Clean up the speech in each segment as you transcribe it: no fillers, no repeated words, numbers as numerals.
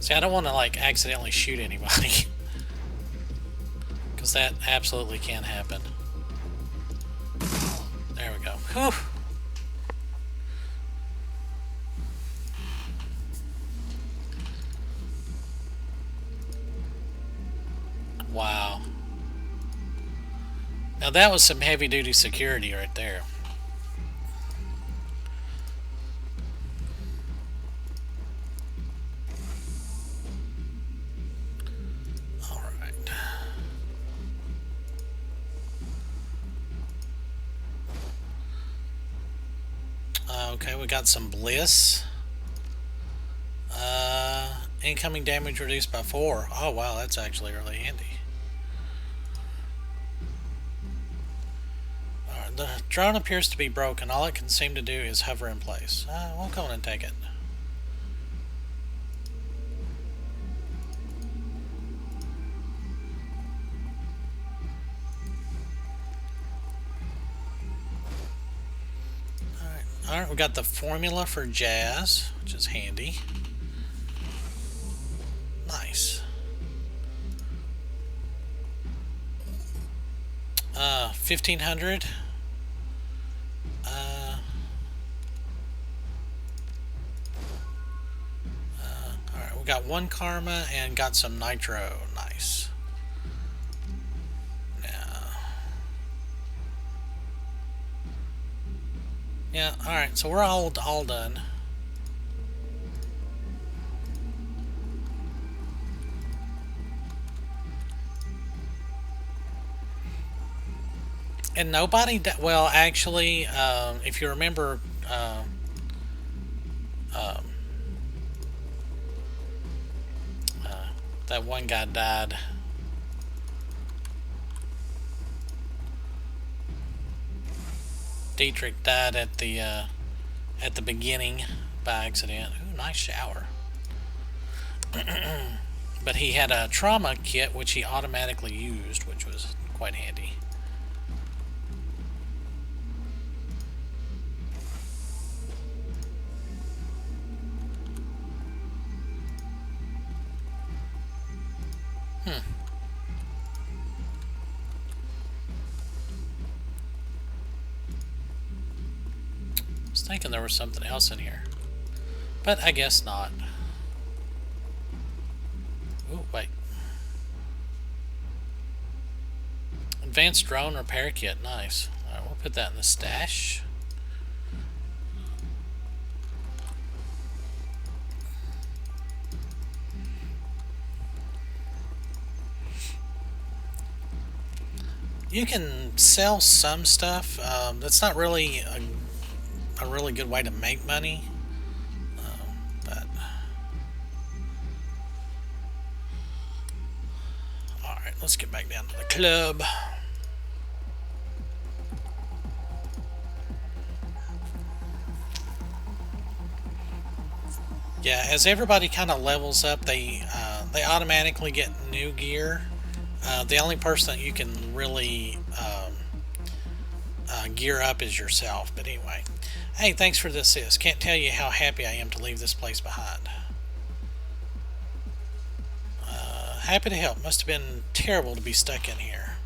See, I don't want to like accidentally shoot anybody. Because that absolutely can happen. There we go. Whew. Wow. Now that was some heavy duty security right there. Alright. Okay, we got some bliss. Incoming damage reduced by 4. Oh wow, that's actually really handy. The drone appears to be broken. All it can seem to do is hover in place. We'll go in and take it. Alright, we got the formula for jazz, which is handy. Nice. 1500. Alright, we got 1 karma and got some nitro. Nice. Yeah, alright, so we're all done. And nobody, well, actually, if you remember, that one guy died. Dietrich died at the beginning by accident. Ooh, nice shower. But he had a trauma kit which he automatically used, which was quite handy. I was thinking there was something else in here, but I guess not. Oh, wait. Advanced drone repair kit, nice. Alright, we'll put that in the stash. You can sell some stuff. That's not really a really good way to make money. But alright, let's get back down to the club. Yeah, as everybody kind of levels up, they automatically get new gear. The only person that you can really gear up is yourself. But anyway, hey, thanks for the assist. Can't tell you how happy I am to leave this place behind. Happy to help. Must have been terrible to be stuck in here.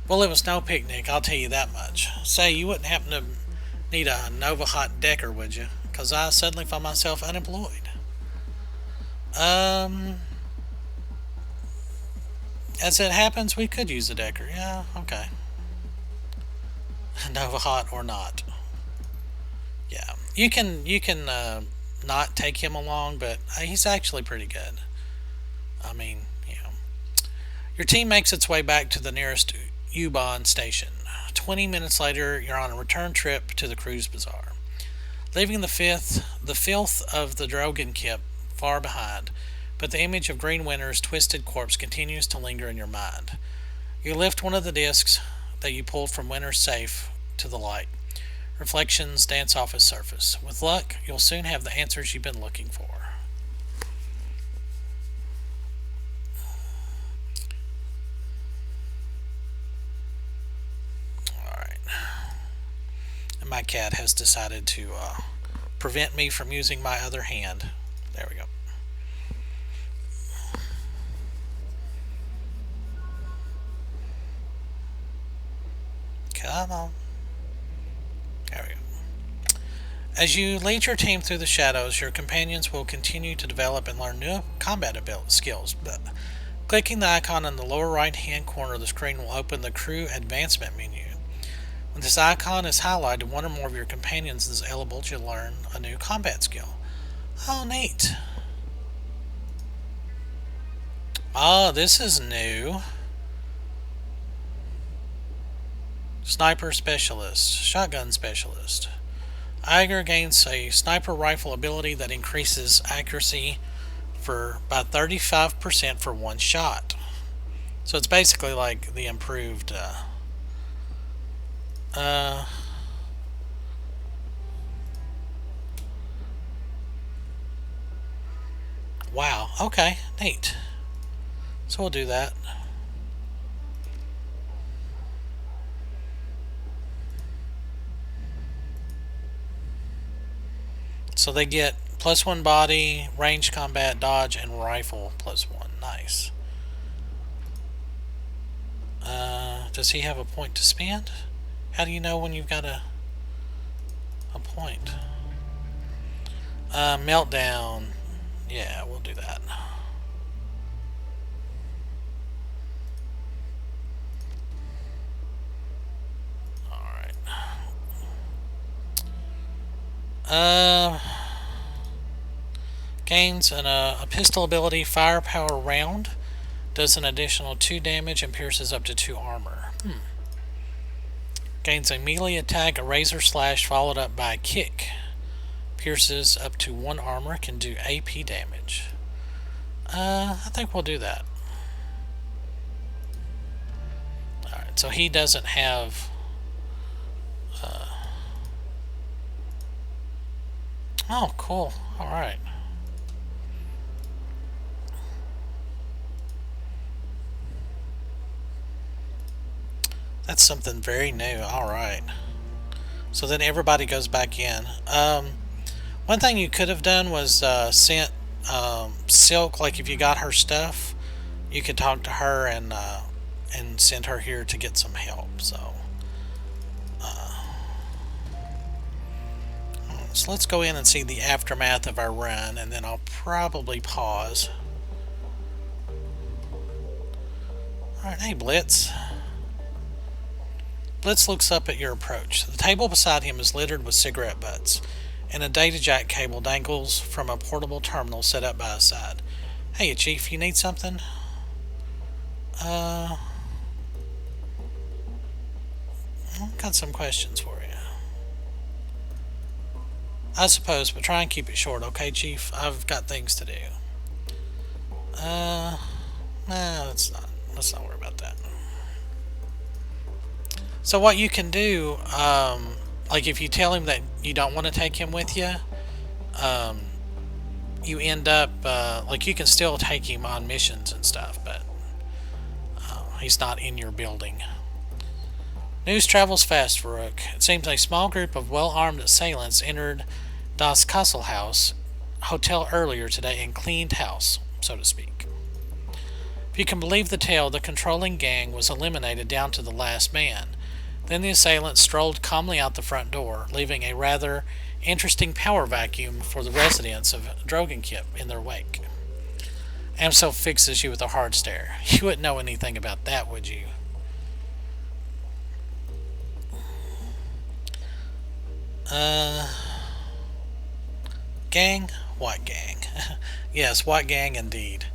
Well, it was no picnic, I'll tell you that much. Say, you wouldn't happen to need a Nova Hot Decker, would you? Because I suddenly found myself unemployed. As it happens, we could use a Decker. Yeah, okay. Nova Hot or not. Yeah, you can not take him along, but he's actually pretty good. I mean, you know, your team makes its way back to the nearest U-Bahn station. 20 minutes later, you're on a return trip to the cruise bazaar, leaving the filth of the Drogon kip far behind. But the image of Green Winter's twisted corpse continues to linger in your mind. You lift one of the discs that you pulled from Winter's safe to the light. Reflections dance off its surface. With luck, you'll soon have the answers you've been looking for. Alright. And my cat has decided to prevent me from using my other hand. There we go. Come on. There we go. As you lead your team through the shadows, your companions will continue to develop and learn new combat skills. Clicking the icon in the lower right hand corner of the screen will open the crew advancement menu. When this icon is highlighted, one or more of your companions is eligible to learn a new combat skill. Oh, neat. Oh, this is new. Sniper Specialist. Shotgun Specialist. Iger gains a sniper rifle ability that increases accuracy by 35% for one shot. So it's basically like the improved wow, okay, neat. So we'll do that. So they get +1 body, range combat, dodge, and rifle +1. Nice. Does he have a point to spend? How do you know when you've got a point? Meltdown. Yeah, we'll do that. Alright. Gains a pistol ability, firepower round. Does an additional 2 damage and pierces up to 2 armor. Gains a melee attack, a razor slash followed up by a kick. Pierces up to 1 armor, can do AP damage. I think we'll do that. Alright, so he doesn't have... oh, cool. Alright. That's something very new. Alright. So then everybody goes back in. One thing you could have done was sent Silk, like if you got her stuff, you could talk to her and send her here to get some help. So let's go in and see the aftermath of our run, and then I'll probably pause. Alright, hey Blitz. Blitz looks up at your approach. The table beside him is littered with cigarette butts, and a data jack cable dangles from a portable terminal set up by his side. Hey, Chief, you need something? I've got some questions for you. I suppose, but try and keep it short, okay, Chief? I've got things to do. Nah, let's not worry about that. So what you can do, like if you tell him that you don't want to take him with you, you end up, like you can still take him on missions and stuff, but he's not in your building. News travels fast, Farouk. It seems a small group of well-armed assailants entered Das Kasselhaus hotel earlier today and cleaned house, so to speak. If you can believe the tale, the controlling gang was eliminated down to the last man. Then the assailants strolled calmly out the front door, leaving a rather interesting power vacuum for the residents of Dragonfall in their wake. Amso fixes you with a hard stare. You wouldn't know anything about that, would you? Gang? What gang? Yes, what gang indeed.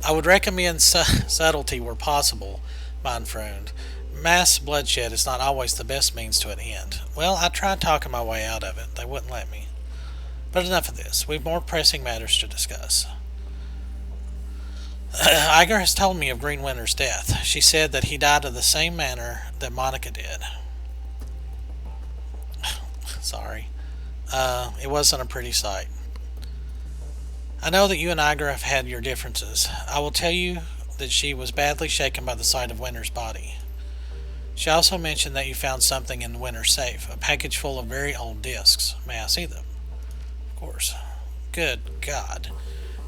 I would recommend subtlety where possible, mein Freund. Mass bloodshed is not always the best means to an end. Well, I tried talking my way out of it. They wouldn't let me. But enough of this. We've more pressing matters to discuss. Iger has told me of Green Winter's death. She said that he died of the same manner that Monica did. Sorry. It wasn't a pretty sight. I know that you and Iger have had your differences. I will tell you that she was badly shaken by the sight of Winter's body. She also mentioned that you found something in Winter's safe, a package full of very old discs. May I see them? Of course. Good God.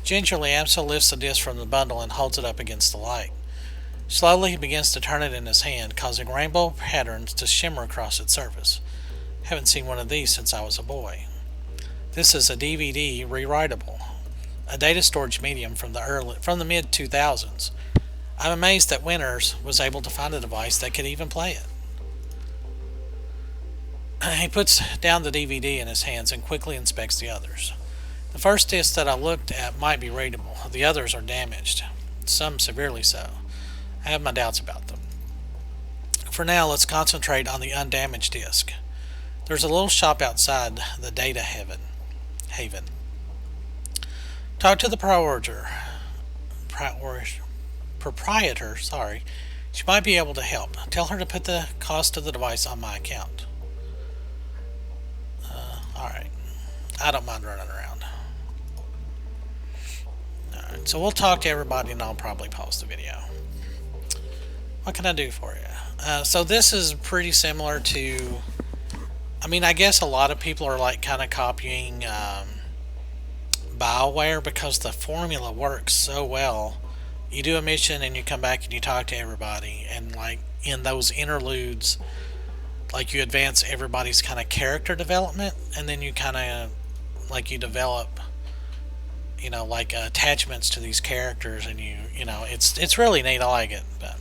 Gingerly, Amso lifts the disc from the bundle and holds it up against the light. Slowly he begins to turn it in his hand, causing rainbow patterns to shimmer across its surface. Haven't seen one of these since I was a boy. This is a DVD rewritable, a data storage medium from the mid 2000s. I'm amazed that Winters was able to find a device that could even play it. He puts down the DVD in his hands and quickly inspects the others. The first disc that I looked at might be readable. The others are damaged, some severely so. I have my doubts about them. For now, let's concentrate on the undamaged disc. There's a little shop outside the data haven. Talk to the proprietor. She might be able to help. Tell her to put the cost of the device on my account. Alright. I don't mind running around. Alright, so we'll talk to everybody and I'll probably pause the video. What can I do for you? So this is pretty similar to... I guess a lot of people are like kind of copying BioWare because the formula works so well. You do a mission and you come back and you talk to everybody, and like in those interludes, like you advance everybody's kind of character development, and then you kind of like you develop, like attachments to these characters, and it's really neat. I like it, but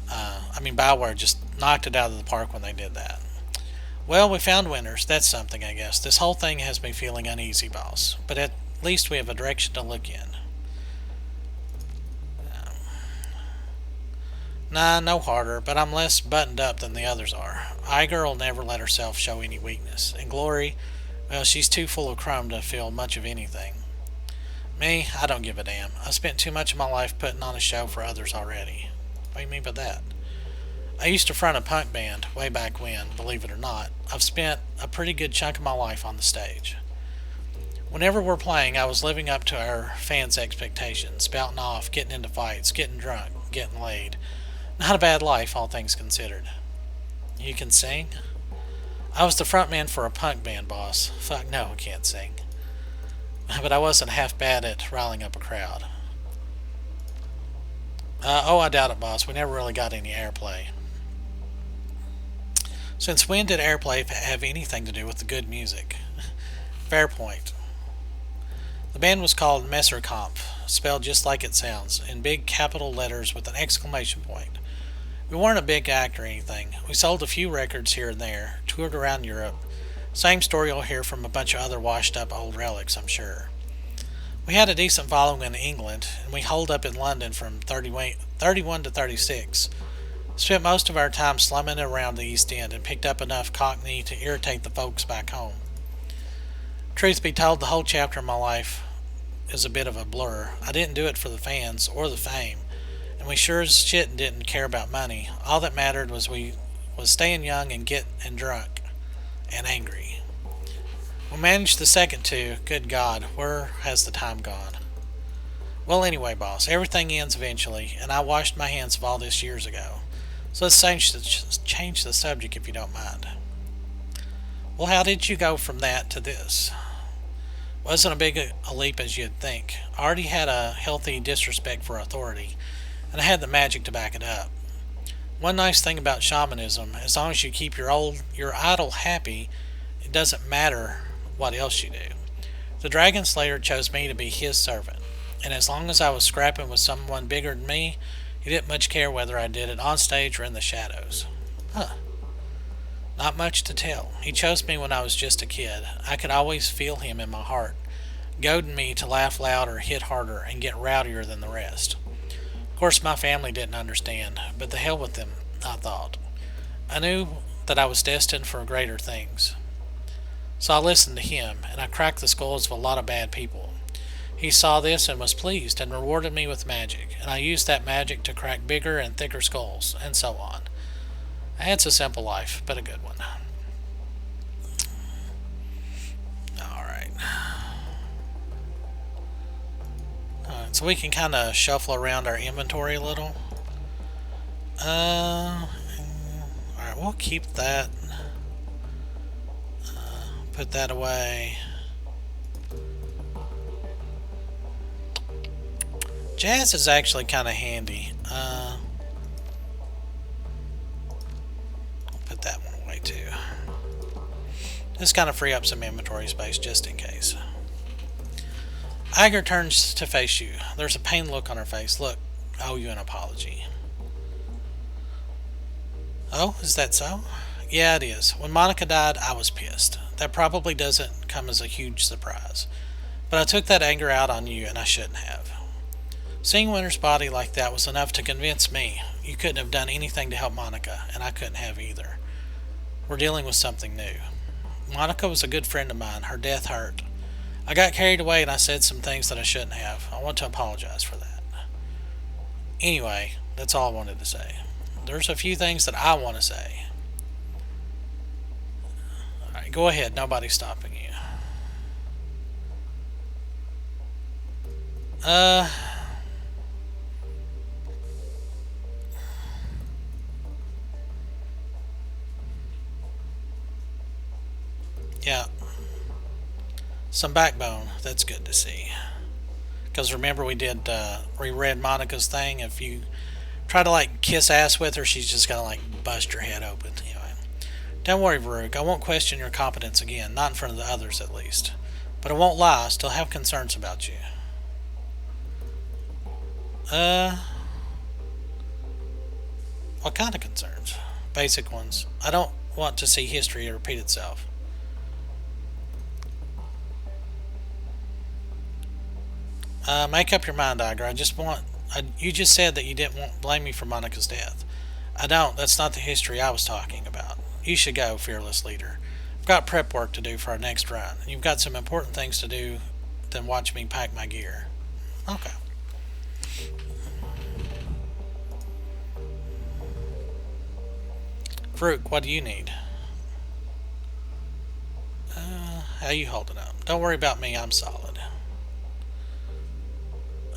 BioWare just knocked it out of the park when they did that. Well, we found Winters. That's something, I guess. This whole thing has me feeling uneasy, boss. But at least we have a direction to look in. Nah, no harder, but I'm less buttoned up than the others are. Igir'll never let herself show any weakness. And Glory, well, she's too full of crumb to feel much of anything. Me, I don't give a damn. I spent too much of my life putting on a show for others already. What do you mean by that? I used to front a punk band way back when, believe it or not. I've spent a pretty good chunk of my life on the stage. Whenever we're playing, I was living up to our fans' expectations, spouting off, getting into fights, getting drunk, getting laid. Not a bad life, all things considered. You can sing? I was the frontman for a punk band, boss. Fuck no, I can't sing. But I wasn't half bad at riling up a crowd. I doubt it, boss. We never really got any airplay. Since when did airplay have anything to do with the good music? Fair point. The band was called Messerkampf, spelled just like it sounds, in big capital letters with an exclamation point. We weren't a big act or anything. We sold a few records here and there, toured around Europe. Same story you'll hear from a bunch of other washed up old relics, I'm sure. We had a decent following in England, and we holed up in London from 31 to 36. Spent most of our time slumming around the East End and picked up enough Cockney to irritate the folks back home. Truth be told, the whole chapter of my life is a bit of a blur. I didn't do it for the fans or the fame, and we sure as shit didn't care about money. All that mattered was staying young and getting drunk and angry. We managed the second two. Good God, where has the time gone? Well, anyway, boss, everything ends eventually, and I washed my hands of all this years ago. So let's change the subject if you don't mind. Well, how did you go from that to this? Wasn't a big a leap as you'd think. I already had a healthy disrespect for authority, and I had the magic to back it up. One nice thing about shamanism, as long as you keep your idol happy, it doesn't matter what else you do. The Dragon Slayer chose me to be his servant, and as long as I was scrapping with someone bigger than me, he didn't much care whether I did it on stage or in the shadows. Not much to tell. He chose me when I was just a kid. I could always feel him in my heart, goading me to laugh louder, hit harder, and get rowdier than the rest. Of course, my family didn't understand, but the hell with them, I thought. I knew that I was destined for greater things. So I listened to him, and I cracked the skulls of a lot of bad people. He saw this and was pleased and rewarded me with magic, and I used that magic to crack bigger and thicker skulls, and so on. It's a simple life, but a good one. Alright. So we can kind of shuffle around our inventory a little. Alright, we'll keep that. Put that away. Jazz is actually kind of handy. I'll put that one away too. Just kind of free up some inventory space just in case. Iger turns to face you. There's a pained look on her face. Look, I owe you an apology. Oh, is that so? Yeah, it is. When Monica died, I was pissed. That probably doesn't come as a huge surprise. But I took that anger out on you, and I shouldn't have. Seeing Winter's body like that was enough to convince me you couldn't have done anything to help Monica, and I couldn't have either. We're dealing with something new. Monica was a good friend of mine. Her death hurt. I got carried away and I said some things that I shouldn't have. I want to apologize for that. Anyway, that's all I wanted to say. There's a few things that I want to say. Alright, go ahead. Nobody's stopping you. Yeah. Some backbone. That's good to see. Because remember we reread Monica's thing. If you try to like kiss ass with her, she's just gonna like bust your head open. Anyway, don't worry, Varuk. I won't question your competence again. Not in front of the others, at least. But I won't lie. I still have concerns about you. What kind of concerns? Basic ones. I don't want to see history repeat itself. Make up your mind, Iger. You just said that you didn't blame me for Monica's death. I don't. That's not the history I was talking about. You should go, fearless leader. I've got prep work to do for our next run. You've got some important things to do than watch me pack my gear. Okay. Farouk, what do you need? How you holding up? Don't worry about me. I'm solid.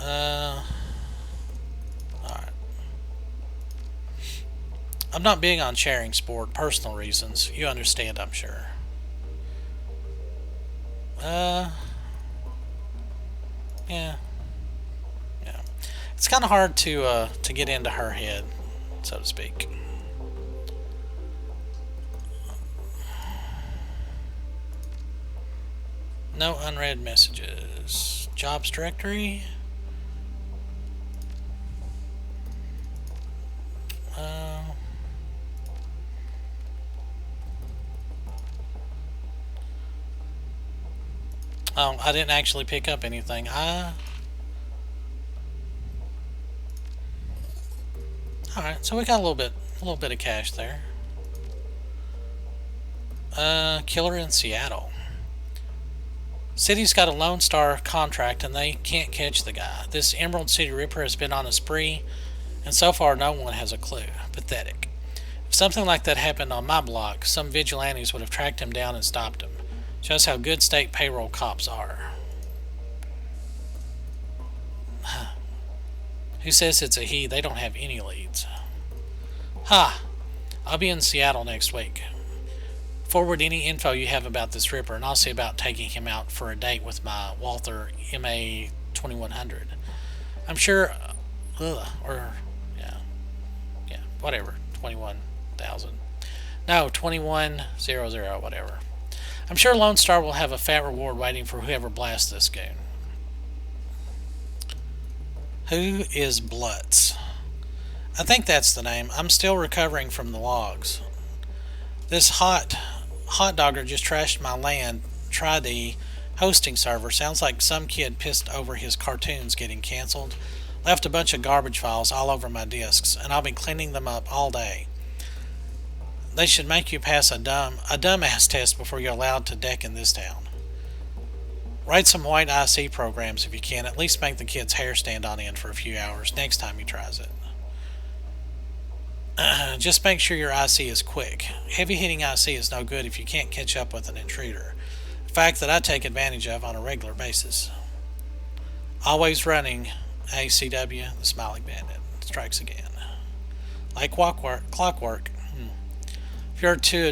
Alright. I'm not big on sharing sport, personal reasons. You understand, I'm sure. Yeah. Yeah. It's kind of hard to get into her head, so to speak. No unread messages. Jobs directory. Oh, I didn't actually pick up anything. Alright, so we got a little bit of cash there. Killer in Seattle. City's got a Lone Star contract and they can't catch the guy. This Emerald City Ripper has been on a spree, and so far no one has a clue. Pathetic. If something like that happened on my block, some vigilantes would have tracked him down and stopped him. Shows how good state payroll cops are. Who says it's a he? They don't have any leads. Ha! I'll be in Seattle next week. Forward any info you have about this Ripper, and I'll see about taking him out for a date with my Walther MA 2100. I'm sure, whatever, 21,000. No, 2100, whatever. I'm sure Lone Star will have a fat reward waiting for whoever blasts this goon. Who is Blutz? I think that's the name. I'm still recovering from the logs. This hot dogger just trashed my land. Try the hosting server. Sounds like some kid pissed over his cartoons getting cancelled. Left a bunch of garbage files all over my disks, and I'll be cleaning them up all day. They should make you pass a dumbass test before you're allowed to deck in this town. Write some white IC programs if you can. At least make the kid's hair stand on end for a few hours next time he tries it. Just make sure your IC is quick. Heavy hitting IC is no good if you can't catch up with an intruder. A fact that I take advantage of on a regular basis. Always running ACW, the Smiling Bandit. Strikes again. Like clockwork. If you're too